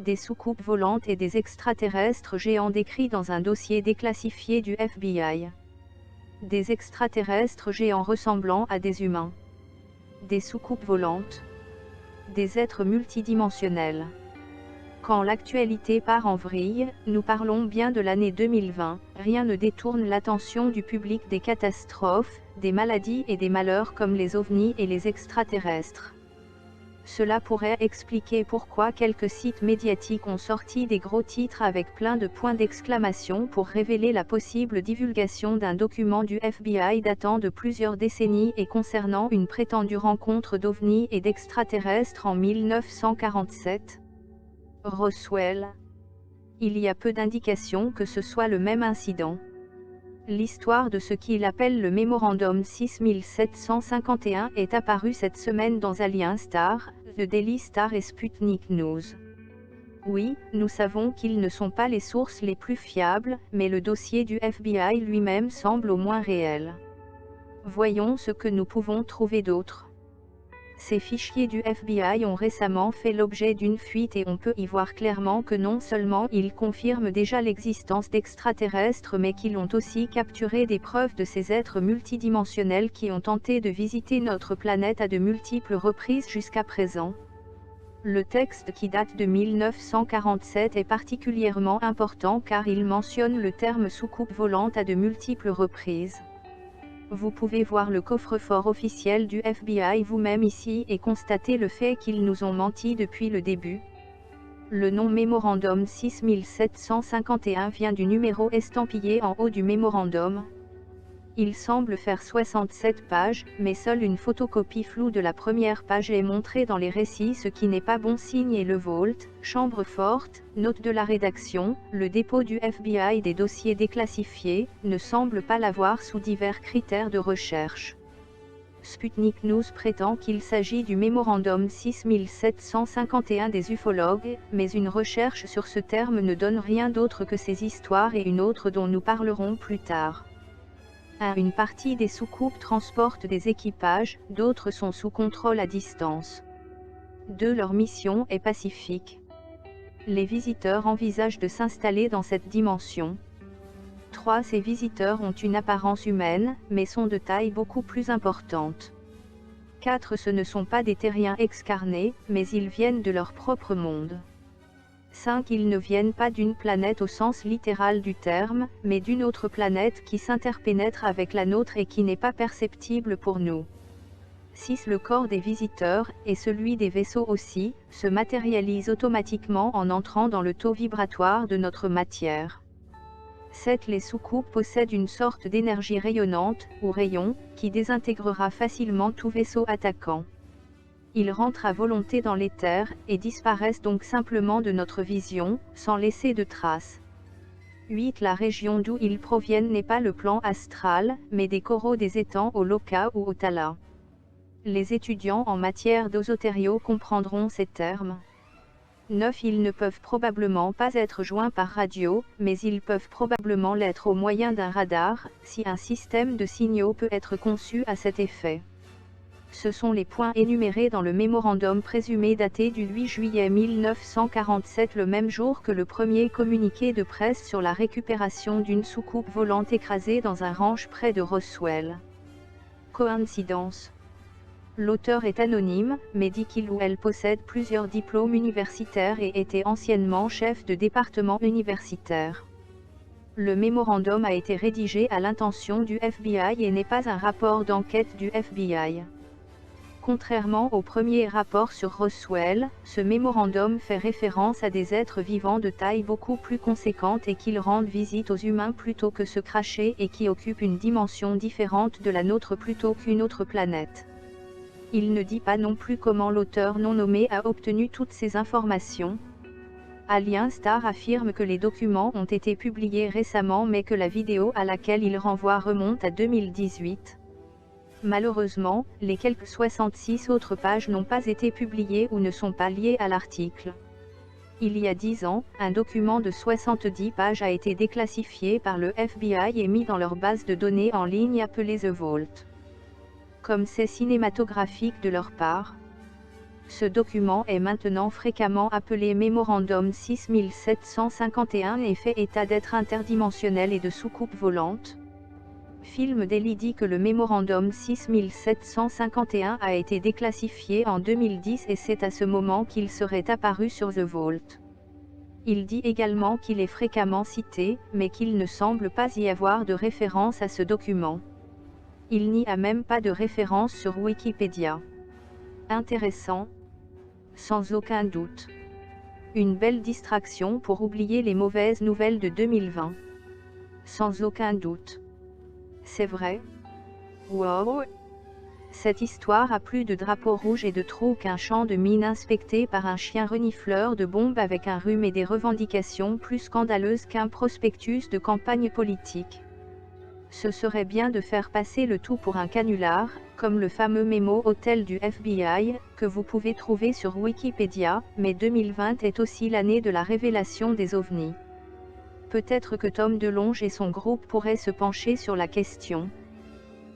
des soucoupes volantes et des extraterrestres géants décrits dans un dossier déclassifié du FBI. Des extraterrestres géants ressemblant à des humains. Des soucoupes volantes. Des êtres multidimensionnels. Quand l'actualité part en vrille, nous parlons bien de l'année 2020, rien ne détourne l'attention du public des catastrophes, des maladies et des malheurs comme les ovnis et les extraterrestres. Cela pourrait expliquer pourquoi quelques sites médiatiques ont sorti des gros titres avec plein de points d'exclamation pour révéler la possible divulgation d'un document du FBI datant de plusieurs décennies et concernant une prétendue rencontre d'ovnis et d'extraterrestres en 1947. Roswell. Il y a peu d'indications que ce soit le même incident. L'histoire de ce qu'il appelle le Mémorandum 6751 est apparue cette semaine dans Alien Star, The Daily Star et Sputnik News. Oui, nous savons qu'ils ne sont pas les sources les plus fiables, mais le dossier du FBI lui-même semble au moins réel. Voyons ce que nous pouvons trouver d'autre. Ces fichiers du FBI ont récemment fait l'objet d'une fuite et on peut y voir clairement que non seulement ils confirment déjà l'existence d'extraterrestres mais qu'ils ont aussi capturé des preuves de ces êtres multidimensionnels qui ont tenté de visiter notre planète à de multiples reprises jusqu'à présent. Le texte qui date de 1947 est particulièrement important car il mentionne le terme soucoupe volante à de multiples reprises. Vous pouvez voir le coffre-fort officiel du FBI vous-même ici et constater le fait qu'ils nous ont menti depuis le début. Le nom Mémorandum 6751 vient du numéro estampillé en haut du mémorandum. Il semble faire 67 pages, mais seule une photocopie floue de la première page est montrée dans les récits, ce qui n'est pas bon signe, et le Vault, chambre forte, note de la rédaction, le dépôt du FBI des dossiers déclassifiés, ne semble pas l'avoir sous divers critères de recherche. Sputnik News prétend qu'il s'agit du mémorandum 6751 des ufologues, mais une recherche sur ce terme ne donne rien d'autre que ces histoires et une autre dont nous parlerons plus tard. Une partie des soucoupes transportent des équipages, d'autres sont sous contrôle à distance. 2. Leur mission est pacifique. Les visiteurs envisagent de s'installer dans cette dimension. 3. Ces visiteurs ont une apparence humaine, mais sont de taille beaucoup plus importante. 4. Ce ne sont pas des terriens excarnés, mais ils viennent de leur propre monde. 5. Ils ne viennent pas d'une planète au sens littéral du terme, mais d'une autre planète qui s'interpénètre avec la nôtre et qui n'est pas perceptible pour nous. 6. Le corps des visiteurs, et celui des vaisseaux aussi, se matérialise automatiquement en entrant dans le taux vibratoire de notre matière. 7. Les soucoupes possèdent une sorte d'énergie rayonnante, ou rayon, qui désintégrera facilement tout vaisseau attaquant. Ils rentrent à volonté dans l'éther, et disparaissent donc simplement de notre vision, sans laisser de traces. 8. La région d'où ils proviennent n'est pas le plan astral, mais des coraux des étangs au Loka ou au Tala. Les étudiants en matière d'osotério comprendront ces termes. 9. Ils ne peuvent probablement pas être joints par radio, mais ils peuvent probablement l'être au moyen d'un radar, si un système de signaux peut être conçu à cet effet. Ce sont les points énumérés dans le mémorandum présumé daté du 8 juillet 1947, le même jour que le premier communiqué de presse sur la récupération d'une soucoupe volante écrasée dans un ranch près de Roswell. Coïncidence? L'auteur est anonyme, mais dit qu'il ou elle possède plusieurs diplômes universitaires et était anciennement chef de département universitaire. Le mémorandum a été rédigé à l'intention du FBI et n'est pas un rapport d'enquête du FBI. Contrairement au premier rapport sur Roswell, ce mémorandum fait référence à des êtres vivants de taille beaucoup plus conséquente et qu'ils rendent visite aux humains plutôt que se cracher et qui occupent une dimension différente de la nôtre plutôt qu'une autre planète. Il ne dit pas non plus comment l'auteur non nommé a obtenu toutes ces informations. Alien Star affirme que les documents ont été publiés récemment mais que la vidéo à laquelle il renvoie remonte à 2018. Malheureusement, les quelques 66 autres pages n'ont pas été publiées ou ne sont pas liées à l'article. Il y a 10 ans, un document de 70 pages a été déclassifié par le FBI et mis dans leur base de données en ligne appelée The Vault. Comme c'est cinématographique de leur part. Ce document est maintenant fréquemment appelé Mémorandum 6751 et fait état d'êtres interdimensionnels et de soucoupes volantes. Film Daily dit que le Mémorandum 6751 a été déclassifié en 2010 et c'est à ce moment qu'il serait apparu sur The Vault. Il dit également qu'il est fréquemment cité, mais qu'il ne semble pas y avoir de référence à ce document. Il n'y a même pas de référence sur Wikipédia. Intéressant. Sans aucun doute. Une belle distraction pour oublier les mauvaises nouvelles de 2020. Sans aucun doute. C'est vrai? Wow! Cette histoire a plus de drapeaux rouges et de trous qu'un champ de mines inspecté par un chien renifleur de bombes avec un rhume et des revendications plus scandaleuses qu'un prospectus de campagne politique. Ce serait bien de faire passer le tout pour un canular, comme le fameux mémo hôtel du FBI, que vous pouvez trouver sur Wikipédia, mais 2020 est aussi l'année de la révélation des ovnis. Peut-être que Tom DeLonge et son groupe pourraient se pencher sur la question.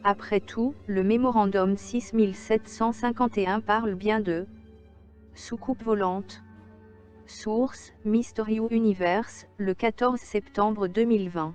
Après tout, le Mémorandum 6751 parle bien de soucoupe volante. Source, Mystery Universe, le 14 septembre 2020.